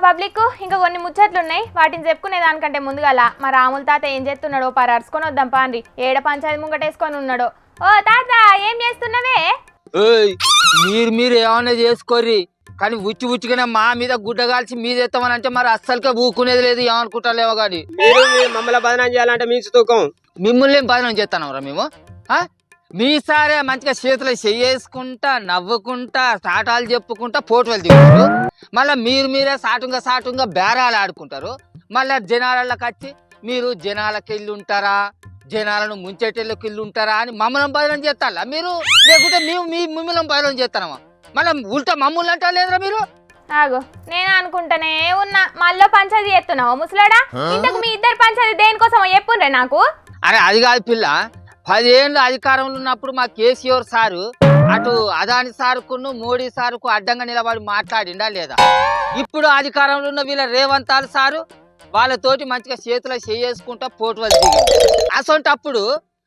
Public ఇంకా కొన్ని ముచ్చట్లు ఉన్నాయి, వాటిని చెప్పుకునే దానికంటే ముందుగాల మా రాముల తాత ఏం చేస్తున్నాడో అరుచుకొని వద్దాం పాండ్రి. ఏడ పంచాయతీ ముంగటేసుకొని ఉన్నాడో. ఓ తాత ఏం చేస్తున్నావే? మీరు ఏమన్నా చేసుకోర్రి, కానీ ఉచ్చిగానే మా మీద గుడ్డ కాల్చి మీద ఎత్తామని అంటే మరి అస్సలుకే ఊకునేది లేదు. ఏమనుకుంటాలేమో కానీ మీరు మమ్మల్ని బదనాం చేయాలంటే మీ తూకం. మిమ్మల్ని ఏం బదనం చేస్తానవరా మేము? మీ సారే మంచిగా చేతులు చెయ్యేసుకుంటా నవ్వుకుంటా సాటాలు చెప్పుకుంటా ఫోటోలు దిగుతారు. మళ్ళీ మీరే సాటుంగా బేరాలు ఆడుకుంటారు. మళ్ళీ జనాలకి వచ్చి మీరు జనాలకి వెళ్ళి ఉంటారా, జనాలను ముంచెటెళ్ళకి వెళ్ళి ఉంటారా అని మమ్మల్ని బదనం చేస్తారా మీరు? లేకుంటే మేము మిమ్మల్ని బదనం చేస్తానమా? మళ్ళీ ఉల్టా మమ్మల్ని అంటా లేదురా మీరు? ఆగో నేను అనుకుంటానే ఉన్నా మళ్ళీ పంచాయతీ చేస్తున్నావు ముసలాడా. ఇంతకు మీ ఇద్దరు పంచాయతీ దేనికోసం చెప్పుండ్రే నాకు? అరే అది కాదు పిల్ల, 10 ఏళ్ళు అధికారంలో ఉన్నప్పుడు మా కేసీఆర్ సారు అటు అదాని సారుకును మోడీ సారుకు అడ్డంగా నిలబడి మాట్లాడిండా లేదా? ఇప్పుడు అధికారంలో ఉన్న వీళ్ళ రేవంతాలు సారు వాళ్ళతోటి మంచిగా చేతులు చేసుకుంటా ఫోటోలు దిగింది. అసొంటప్పుడు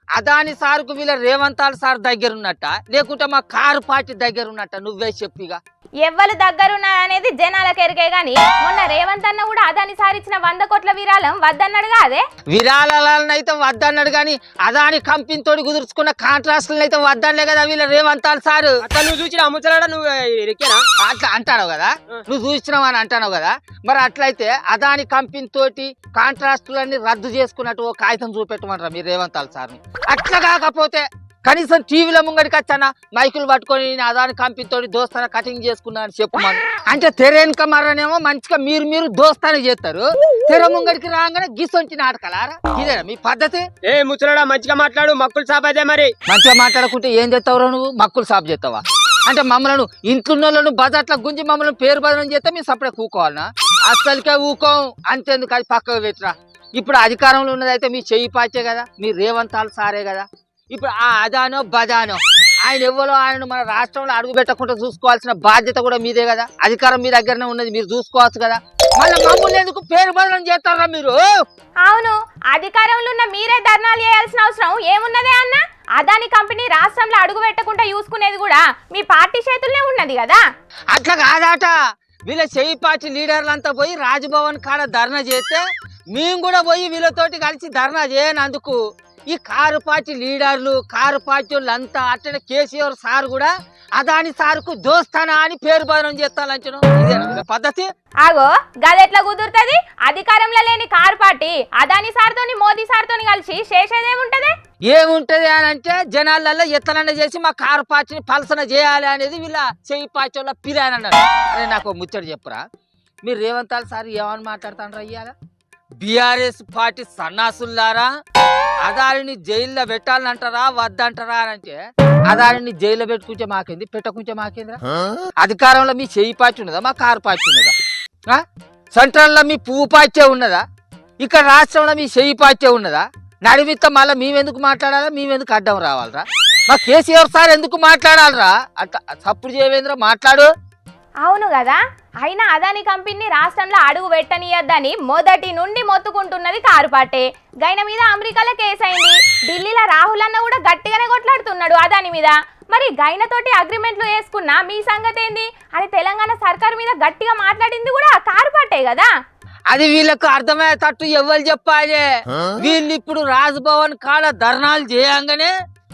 అదాని సారుకు వీళ్ళ రేవంతాలు సార్ దగ్గర ఉన్నట్ట, లేకుంటే మా కారు పార్టీ దగ్గర ఉన్నట్ట? నువ్వే చెప్పిగా. ఎవ్వరు దగ్గరున్నా అనేది జనాలకు ఎరికే గాని మొన్న రేవంత్ అన్న కూడా అదాని సార్ ఇచ్చిన 100 కోట్ల విరాళం వద్దన్నాడుగా. అదే విరాళాలను అయితే వద్దన్నాడు కానీ అదాని కంపెనీ తోటి కుదుర్చుకున్న కాంట్రాక్టులను అయితే వద్దలే కదా వీళ్ళ రేవంతాలు సారు. నువ్వు చూసిన అమ్ముతాడా? నువ్వు అట్లా అంటావు కదా, నువ్వు చూసినావు అని అంటావు కదా. మరి అట్లయితే అదాని కంపెనీ తోటి కాంట్రాక్టులన్నీ రద్దు చేసుకున్నట్టు ఓ కాగితం చూపెట్టమంటారా మీరు రేవంతాలు సార్ని? అట్లా కాకపోతే కనీసం టీవీలో ముంగడికి వచ్చానా మైకులు పట్టుకొని అదాని కంపెనీ తోటి దోస్తాన కటింగ్ చేసుకున్నా అని చెప్పమని అంటే తెరేనుక మరనేమో మంచిగా మీరు దోస్తానే చేస్తారు, తెర ముంగడికి రాగానే గిసొంటి నాటకాలారా? ఇదేనా మీ పద్ధతి? ఏ ముసలాడా మంచిగా మాట్లాడు, మక్కులు సాపదే. మరి మంచిగా మాట్లాడుకుంటే ఏం చేస్తావురా నువ్వు? మక్కులు సాపు చేస్తావా? అంటే మమ్మల్ని ఇంట్లో బజాట్ల గుంజి మమ్మల్ని పేరు బదనం చేస్తే మేము సపరేట్ కూకోవాలనా? అస్సలకే ఊకోం. అంతేందుకు, అది పక్కకు పెట్టరా. ఇప్పుడు అధికారంలో ఉన్నదైతే మీ చెయ్యి పాచే కదా, మీ రేవంతాలు సారే కదా. ఇప్పుడు ఆ అదానో బదానో ఆయన ఎవ్వరో ఆయన మన రాష్ట్రంలో అడుగు పెట్టకుండా చూసుకోవాల్సిన బాధ్యత కూడా మీదే కదా. అధికారం మీ దగ్గరనే ఉన్నది, మీరు చూసుకోవచ్చు కదా. మళ్ళీ మమ్మల్ని ఎందుకు పేరు బదనం చేస్తారా మీరు? అవును, అధికారంలో ఉన్న మీరే ధర్నాలు చేయాల్సిన అవసరం ఏమున్నదే అన్న? అదాని కంపెనీ రాష్ట్రంలో అడుగు పెట్టకుండా చూసుకునేది కూడా మీ పార్టీ చేతుల్లోనే ఉన్నది కదా. అట్లా కాదాట, వీళ్ళ చెయ్యి పార్టీ లీడర్లంతా పోయి రాజ్భవన్ కాడ ధర్నా చేస్తే మేము కూడా పోయి వీళ్ళతోటి కలిసి ధర్నా చేయనందుకు ఈ కారు పార్టీ లీడర్లు కారు పార్టీ వాళ్ళంతా అట్లనే కేసీఆర్ సార్ కూడా అదాని సార్కు దోస్తానా అని పేరు బదనం చేస్తానంటాను. ఇదేనా పద్ధతి? ఆగో గదెట్లా కుదురుతుంది? అధికారంలో లేని కారు పార్టీ అదాని సార్తోని మోదీ సార్తోని కలిసి చేసేదేముంటది? ఏముంటది అని అంటే జనాలలో ఎత్తనన్న చేసి మా కారు పార్టీని పలసన చేయాలి అనేది వీళ్ళ చెయ్యి పార్టీ వాళ్ళ పిలాన్ అన్నారు. అదే నాకు ముచ్చట చెప్పరా, మీరు రేవంతాలు సార్ ఏమని మాట్లాడుతాండ్రా? ఇయ్యాల బీఆర్ఎస్ పార్టీ సన్నాసులారా అదారిని జైల్లో పెట్టాలంటారా వద్దంటారా అని అంటే, అదారిని జైల్లో పెట్టుకుంటే మాకేంది, పెట్టకుంటే మాకేందిరా? అధికారంలో మీ చెయ్యి పార్టీ ఉన్నదా, మా కారు పార్టీ ఉన్నదా? సెంట్రల్లో మీ పువ్వు పార్టీ ఉన్నదా, ఇక్కడ రాష్ట్రంలో మీ చెయ్యి పార్టీ ఉన్నదా? నడిమిత్త మళ్ళీ మేమెందుకు మాట్లాడాలా, మేమెందుకు అడ్డం రావాలరా? మా కేసీఆర్ సార్ ఎందుకు మాట్లాడాలరా? అట్లా తప్పుడు చేయవేంద్రా, మాట్లాడు. అవును కదా, అయినా అదాని కంపెనీ రాష్ట్రంలో అడుగు పెట్టనియద్దని మొదటి నుండి మొత్తుకుంటున్నది కారు పార్టీ. గైన మీద అమెరికాలో కేసు అయింది, ఢిల్లీలో రాహుల్ అన్న కూడా గట్టిగానే కొట్లాడుతున్నాడు అదాని మీద. మరి గైనతోటి అగ్రిమెంట్లు వేసుకున్నా మీ సంగతి ఏంది అని తెలంగాణ సర్కార్ మీద గట్టిగా మాట్లాడింది కూడా కారు పార్టీ కదా. అది వీళ్ళకు అర్థమయ్యేటట్టు ఎవరు చెప్పాలి? వీళ్ళు ఇప్పుడు రాజ్భవన్ కాడ ధర్నాలు చేయంగానే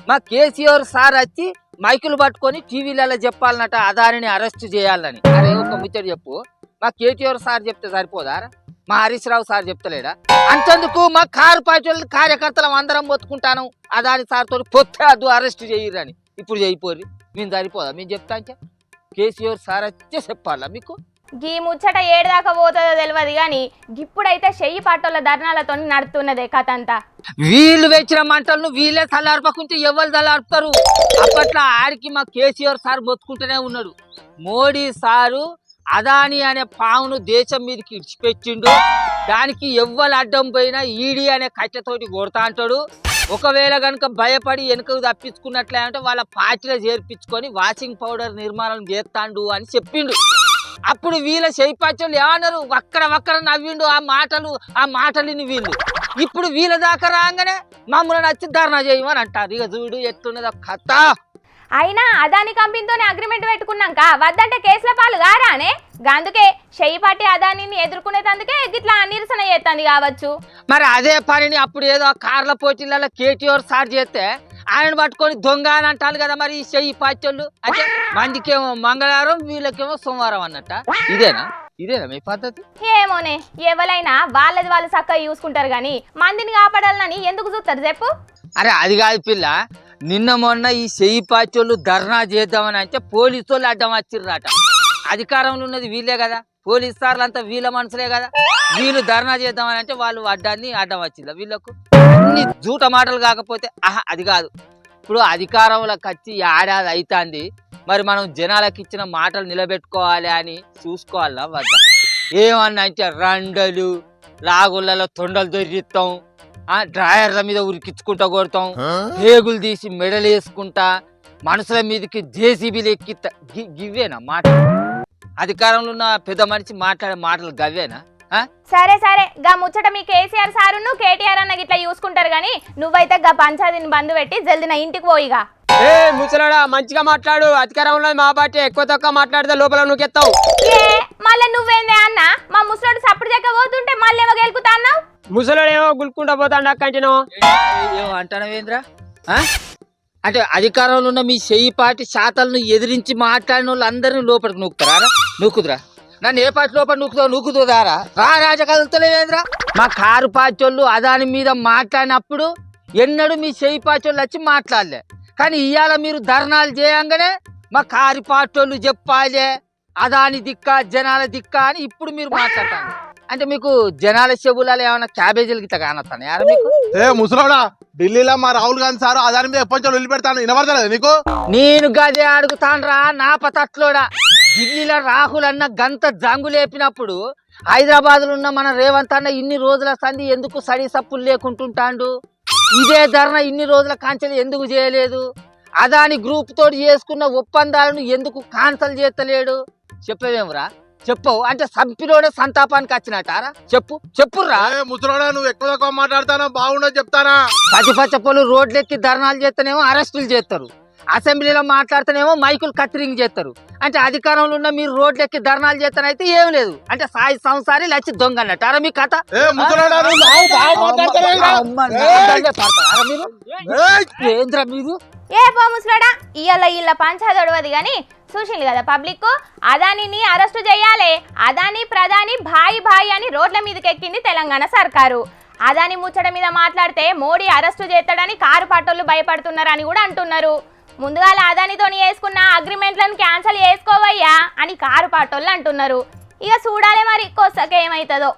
మా కేసీఆర్ సార్ వచ్చి మైకులు పట్టుకొని టీవీలలో చెప్పాలన్నట అదానిని అరెస్ట్ చేయాలని. అరే ఒక ముచ్చట చెప్పు, మా కేటీఆర్ సార్ చెప్తే సరిపోదా? మా హరీష్ రావు సార్ చెప్తలేడా? అంతెందుకు మా కారు పార్టీ కార్యకర్తలు అందరం మొత్తుకుంటాను అదాని సార్ తోటి పొత్తు అరెస్ట్ చేయరని. ఇప్పుడు చేయిపోరి, మేము సరిపోదా? మేము చెప్తా అంటే కేసీఆర్ సార్ వచ్చే చెప్పాలా మీకు? గీ ముచ్చట ఏడుదాకా పోతుందో తెలియదు కానీ ఇప్పుడైతే చెయ్యి పాటోళ్ళ ధర్నాలతో నడుతున్నదే కథ అంతా. వీళ్ళు వెచ్చిన మంటలను వీళ్ళే తలార్పకుంటే ఎవరు తలార్పుతారు? అప్పట్లో ఆడికి మా కేసీఆర్ సార్ మొత్తుకుంటూనే ఉన్నాడు. మోడీ సారు అదాని అనే పామును దేశం మీదకి ఇడిచిపెట్టిండు, దానికి ఎవ్వరు అడ్డం పోయినా ఈడీ అనే కట్టెతోటి కొడతా అంటాడు. ఒకవేళ కనుక భయపడి వెనుకకు తప్పించుకున్నట్లే అంటే వాళ్ళ పార్టీలో చేర్పించుకొని వాషింగ్ పౌడర్ నిర్మాణం చేస్తాండు అని చెప్పిండు. అప్పుడు వీళ్ళ చేయిపాచోళ్ళు ఏమన్నారు, వక్కర నవ్విండు ఆ మాటలిని వీళ్ళు. ఇప్పుడు వీళ్ళ దాకా రాగానే మమ్మల్ని వచ్చి ధర్నా చేయమని అంటారు. ఇక చూడు ఎట్లున్నదో కథ. అయినా అదాని కంపెనీతోనే అగ్రిమెంట్ పెట్టుకున్నాక వద్దంటే కేసుల పాలు గారానే గందుకే షెయి పార్టీ అదానిని ఎదుర్కొనేందుకే గిట్లా నిరసన చేస్తుంది కావచ్చు. మరి అదే పనిని అప్పుడు ఏదో కార్ల పోటీలలో కేటీఆర్ సార్ చేస్తే ఆయనను పట్టుకొని దొంగ అని అంటారు కదా మరి ఈ చెయ్యి పాచోళ్ళు. అంటే మందికేమో మంగళవారం వీళ్ళకేమో సోమవారం అన్నట్ట. ఇదేనా మీ పద్ధతి? ఏమోనే, ఎవరైనా వాళ్ళది వాళ్ళు చక్కగా చూసుకుంటారు కానీ మందిని కాపాడాలని ఎందుకు చూస్తారు చెప్పు. అరే అది కాదు పిల్ల, నిన్న మొన్న ఈ చెయ్యి పాచోళ్ళు ధర్నా చేద్దామని అంటే పోలీసు వాళ్ళు అడ్డం వచ్చిర్రట. అధికారంలో ఉన్నది వీళ్ళే కదా, పోలీసు సార్లు అంతా వీళ్ళ మనుషులే కదా. వీళ్ళు ధర్నా చేద్దామని అంటే వాళ్ళు అడ్డం వచ్చిందా వీళ్ళకు? అన్ని జూట మాటలు కాకపోతే అది కాదు. ఇప్పుడు అధికారంలోకి వచ్చి ఏడాది అవుతుంది, మరి మనం జనాలకు ఇచ్చిన మాటలు నిలబెట్టుకోవాలి అని చూసుకోవాలా వద్దా? ఏమన్నా అంటే రండలు లాగుళ్ళలో తొండలు దొరికిస్తాం, డ్రాయర్ల మీద ఉరికించుకుంటా కొడతాం, పేగులు తీసి మెడలు వేసుకుంటా మనుషుల మీదకి జేసీబీలు ఎక్కిస్తా. గివ్వేనా మాట? అధికారంలో ఉన్న పెద్ద మనిషి మాట్లాడే మాటలు గవ్వేనా? సరే గా ముచ్చట మీ కేసీఆర్ సారును కేటీఆర్ అన్న గిట్లా చూసుకుంటారు గానీ నువ్వైతే గా పంచాయతీని బంద్ పెట్టి జల్ది నా ఇంటికి పోయిగా. ఏ ముసలాడా మంచిగా మాట్లాడు, అధికారంలో మా పార్టీ ఎక్కువ తక్కువ మాట్లాడితే లోపల నువ్వుకెత్తావు. మళ్ళీ నువ్వేందే అన్న మా ముసలాడు సప్పుడు చెక్క పోతుంటే మళ్ళీ ఏమో గెలుకుతా అన్నావు. ముసలాడు ఏమో గుల్కుంటా పోతాడు కంటిను. ఏమో అంటానవేంద్రా? అంటే అధికారంలో ఉన్న మీ చెయ్యి పార్టీ శాతాలను ఎదిరించి మాట్లాడిన వాళ్ళు అందరినీ లోపలికి నూకుతారా? నూకుదురా? నన్ను ఏ పార్టీ లోపల నూకుతుందారా? రాజకలుగుతలేవేంద్రా? మా కారు పార్టీ వాళ్ళు అదాని మీద మాట్లాడినప్పుడు ఎన్నడూ మీ చెయ్యి పార్టీ వాళ్ళు వచ్చి మాట్లాడలే. కానీ ఇవాళ మీరు ధర్నాలు చేయంగానే మా కారు పార్టీ వాళ్ళు చెప్పాలే అదాని దిక్క జనాల దిక్క అని ఇప్పుడు మీరు మాట్లాడతాను. అంటే మీకు జనాల చెబులలో ఏమైనా క్యాబేజీలు గిట్ట కానొస్తాను యారు మీకు? ఏ ముసలాడా, ఢిల్లీలో మా రాహుల్ గాంధీ సార్ అదాని మీద ఎప్పటి నుంచి వదిలిపెడతాను, వినబడతలేదు నీకు? నేను గదే అడుగుతాను నా పతట్లోడా. ఢిల్లీలో రాహుల్ అన్న గంత జంగు లేపినప్పుడు హైదరాబాద్లో ఉన్న మన రేవంత్ అన్న ఇన్ని రోజుల సంధి ఎందుకు సడి సప్పులు లేకుంటుంటాడు? ఇదే ధర్నా ఇన్ని రోజుల కాంచెలు ఎందుకు చేయలేదు? అదాని గ్రూప్ తోటి చేసుకున్న ఒప్పందాలను ఎందుకు కాన్సల్ చేస్తలేడు? చెప్పవేమరా? చెప్పవు అంటే సంపిలోనే సంతాపానికి వచ్చినట్టారా? చెప్పుర్రా. ముసలాడా, నువ్వు ఎక్కువ తక్కువ మాట్లాడతానా? బాగుండదు చెప్తానా? పచ్చిపచ్చపోలు రోడ్లెక్కి ధర్నాలు చేస్తేనేమో అరెస్టులు చేస్తారు, అసెంబ్లీలో మాట్లాడితేనేమో మైకులు కత్తిరింగ్ చేస్తారు. అంటే అధికారంలో ఉన్న మీరు రోడ్లెక్కి ధర్నాలు చేస్తానైతే ఏం లేదు, అంటే సాయి సంసారి లచ్చి దొంగ అన్నట్టారా మీ కథ? మీరు ఏ పో ముసలాడా, ఇళ్ళ పంచాయతీ ఒడవది గాని చూసింది కదా పబ్లిక్. అదానిని అరెస్టు చేయాలి, అదాని ప్రధాని భాయి అని రోడ్ల మీదకి ఎక్కింది తెలంగాణ సర్కారు. అదాని ముచ్చట మీద మాట్లాడితే మోడీ అరెస్టు చేస్తాడని కారు పట్టోళ్ళు భయపడుతున్నారని కూడా అంటున్నారు. ముందుగా అదానితోని వేసుకున్న అగ్రిమెంట్లను క్యాన్సిల్ చేసుకోవయ్యా అని కారు పట్టోళ్ళు అంటున్నారు. ఇక చూడాలి మరి కొత్తగా ఏమవుతుందో.